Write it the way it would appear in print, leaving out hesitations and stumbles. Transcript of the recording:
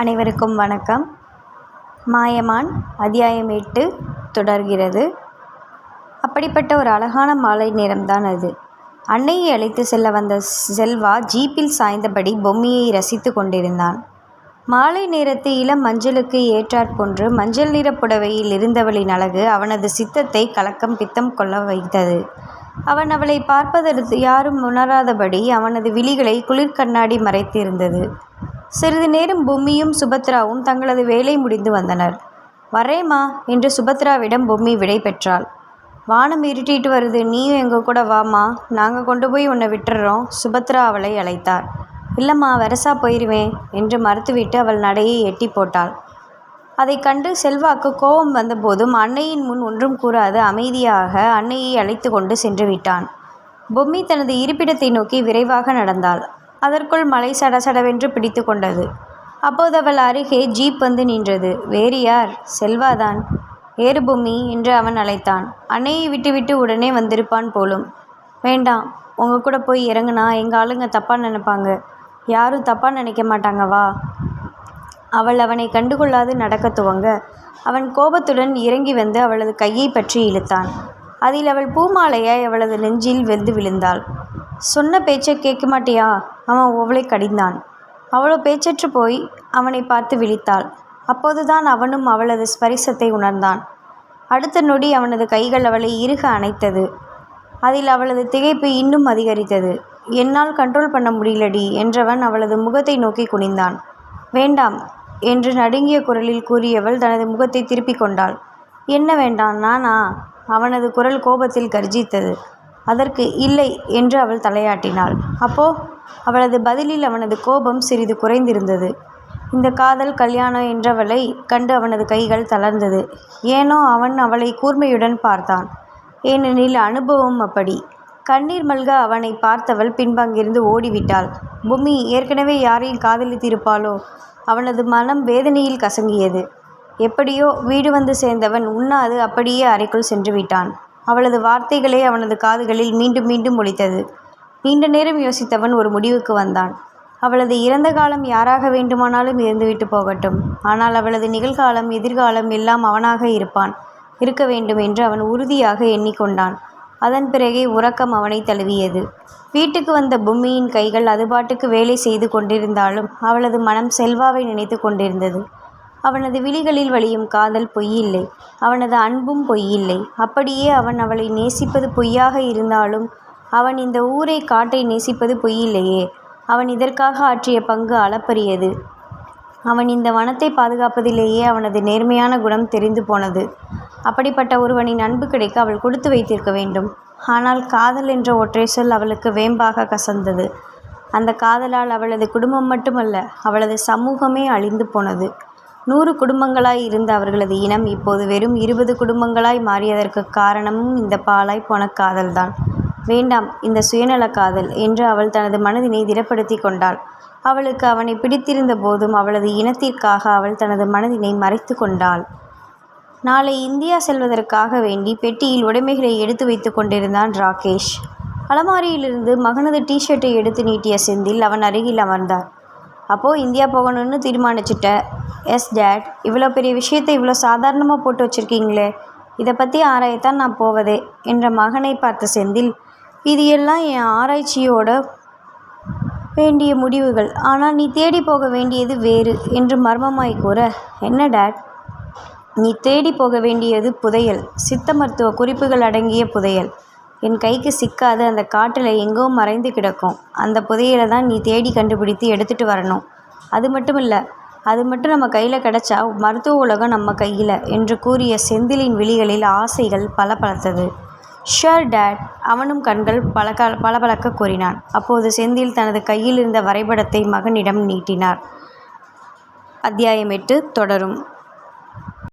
அனைவருக்கும் வணக்கம். மாயமான் அத்தியாயம் 8 தொடர்கிறது. அப்படிப்பட்ட ஒரு அழகான மாலை நேரம்தான் அது. அன்னையை அழைத்து செல்ல வந்த செல்வா ஜீப்பில் சாய்ந்தபடி பொம்மையை ரசித்து கொண்டிருந்தான். மாலை நேரத்து இளம் மஞ்சளுக்கு ஏற்றாற்போன்று மஞ்சள் நிற புடவையில் இருந்தவளின் அழகு அவனது சித்தத்தை கலக்கம் பித்தம் கொள்ள வைத்தது. அவன் அவளை பார்ப்பதற்கு யாரும் உணராதபடி அவனது விழிகளை குளிர்கண்ணாடி மறைத்து இருந்தது. சிறிது நேரம் பொம்மியும் சுபத்ராவும் தங்களது வேலை முடிந்து வந்தனர். வரேம்மா என்று சுபத்ராவிடம் பொம்மி விடை பெற்றாள். வானம் இருட்டிட்டு வருது, நீயும் எங்கள் கூட வாமா, நாங்கள் கொண்டு போய் உன்னை விட்டுறோம். சுபத்ரா அவளை அழைத்தார். இல்லைம்மா, வெரசா போயிடுவேன் என்று மறுத்துவிட்டு அவள் நடையை எட்டி போட்டாள். அதை கண்டு செல்வாக்கு கோபம் வந்தபோதும் அன்னையின் முன் ஒன்றும் கூறாது அமைதியாக அன்னையை அழைத்து கொண்டு சென்று விட்டான். பொம்மி தனது இருப்பிடத்தை நோக்கி விரைவாக நடந்தாள். அதற்குள் மழை சடசடவென்று பிடித்து கொண்டது. அப்போது அவள் அருகே ஜீப் வந்து நின்றது. வேறு யார்? செல்வாதான். ஏறு பொம்மி என்று அவன் அழைத்தான். அன்னையை விட்டுவிட்டு உடனே வந்திருப்பான் போலும். வேண்டாம், உங்கள் கூட போய் இறங்குனா எங்கள் ஆளுங்க தப்பாக நினைப்பாங்க. யாரும் தப்பாக நினைக்க மாட்டாங்க, வா. அவள் அவனை கண்டுகொள்ளாது நடக்க துவங்க அவன் கோபத்துடன் இறங்கி வந்து அவளது கையை பற்றி இழுத்தான். அதில் அவள் பூமாலையாய் அவளது நெஞ்சில் வெந்து விழுந்தாள். சொன்ன பேச்சை கேட்க மாட்டியா? அவன் அவளை கடிந்தான். அவளோ பேச்சற்று போய் அவனை பார்த்து விழித்தாள். அப்போதுதான் அவனும் அவளது ஸ்பரிசத்தை உணர்ந்தான். அடுத்த நொடி அவனது கைகள் அவளை இறுக அணைத்தது. அதில் அவளது திகைப்பு இன்னும் அதிகரித்தது. என்னால் கண்ட்ரோல் பண்ண முடியலடி என்றவன் அவளது முகத்தை நோக்கி குனிந்தான். வேண்டாம் என்று நடுங்கிய குரலில் கூறியவள் தனது முகத்தை திருப்பி கொண்டாள். என்ன வேண்டாம்? நானா? அவனது குரல் கோபத்தில் கர்ஜித்தது. அதற்கு இல்லை என்று அவள் தலையாட்டினாள். அப்போ அவளது பதிலில் அவனது கோபம் சிறிது குறைந்திருந்தது. இந்த காதல் கல்யாணம் என்றவளை கண்டு அவனது கைகள் தளர்ந்தது. ஏனோ அவன் அவளை கூர்மையுடன் பார்த்தான். ஏனெனில் அனுபவம் அப்படி. கண்ணீர் மல்க அவனை பார்த்தவள் பின்பு அங்கிருந்து ஓடிவிட்டாள். பொம்மி ஏற்கனவே யாரையும் காதலித்திருப்பாளோ? அவனது மனம் வேதனையில் கசங்கியது. எப்படியோ வீடு வந்து சேர்ந்தவன் உண்ணாது அப்படியே அறைக்குள் சென்று விட்டான். அவளது வார்த்தைகளே அவனது காதுகளில் மீண்டும் மீண்டும் ஒலித்தது. நீண்ட நேரம் யோசித்தவன் ஒரு முடிவுக்கு வந்தான். அவளது இறந்த காலம் யாராக வேண்டுமானாலும் இருந்துவிட்டு போகட்டும். ஆனால் அவளது நிகழ்காலம் எதிர்காலம் எல்லாம் அவனாக இருக்க வேண்டும் என்று அவன் உறுதியாக எண்ணிக்கொண்டான். அதன் பிறகே உறக்கம் அவனை தழுவியது. வீட்டுக்கு வந்த பொம்மியின் கைகள் அது பாட்டுக்கு வேலை செய்து கொண்டிருந்தாலும் அவளது மனம் செல்வாவை நினைத்து கொண்டிருந்தது. அவனது விழிகளில் வழியும் காதல் பொய்யில்லை, அவனது அன்பும் பொய்யில்லை. அப்படியே அவன் அவளை நேசிப்பது பொய்யாக இருந்தாலும் அவன் இந்த ஊரை காட்டை நேசிப்பது பொய்யில்லையே. அவன் இதற்காக ஆற்றிய பங்கு அளப்பரியது. அவன் இந்த வனத்தை பாதுகாப்பதிலேயே அவனது நேர்மையான குணம் தெரிந்து போனது. அப்படிப்பட்ட ஒருவனின் அன்பு கிடைக்க அவள் கொடுத்து வைத்திருக்க வேண்டும். ஆனால் காதல் என்ற ஒற்றை சொல் அவளுக்கு வேம்பாக கசந்தது. அந்த காதலால் அவளது குடும்பம் மட்டுமல்ல, அவளது சமூகமே அழிந்து போனது. 100 குடும்பங்களாய் இருந்த அவர்களது இனம் இப்போது வெறும் 20 குடும்பங்களாய் மாறியதற்கு காரணமும் இந்த பாழாய் போன காதல்தான். வேண்டாம் இந்த சுயநல காதல் என்று அவள் தனது மனதினை திடப்படுத்தி கொண்டாள். அவளுக்கு அவனை பிடித்திருந்த போதும் அவளது இனத்திற்காக அவள் தனது மனதினை மறைத்து கொண்டாள். நாளை இந்தியா செல்வதற்காக வேண்டி பெட்டியில் உடைமைகளை எடுத்து வைத்து கொண்டிருந்தான் ராகேஷ். அலமாரியிலிருந்து மகனது டிஷர்ட்டை எடுத்து நீட்டிய செந்தில் அவன் அருகில் அமர்ந்தார். அப்போது இந்தியா போகணும்னு தீர்மானிச்சிட்ட? Yes dad. இவ்வளோ பெரிய விஷயத்தை இவ்வளோ சாதாரணமாக போட்டு வச்சுருக்கீங்களே, இதை பற்றி ஆராயத்தான் நான் போவதே என்ற மகனை பார்த்த செந்தில், இது எல்லாம் என் ஆராய்ச்சியோட வேண்டிய முடிவுகள். ஆனால் நீ தேடி போக வேண்டியது வேறு என்று மர்மமாய் கூற, என்ன டேட்? நீ தேடி போக வேண்டியது புதையல், சித்த மருத்துவ குறிப்புகள் அடங்கிய புதையல். என் கைக்கு சிக்காது அந்த காட்டில் எங்கோ மறைந்து கிடக்கும். அந்த புதையலை தான் நீ தேடி கண்டுபிடித்து எடுத்துகிட்டு வரணும். அது மட்டும் இல்லை, அது மட்டும் நம்ம கையில் கிடச்சா மருத்துவ உலகம் நம்ம கையில் என்று கூறிய செந்திலின் விழிகளில் ஆசைகள் பளபளத்தது. Sure date. அவனும் கண்கள் பளபளக்க கூறினான். அப்போது செந்தில் தனது கையில் இருந்த வரைபடத்தை மகனிடம் நீட்டினார். அத்தியாயம் 8 தொடரும்.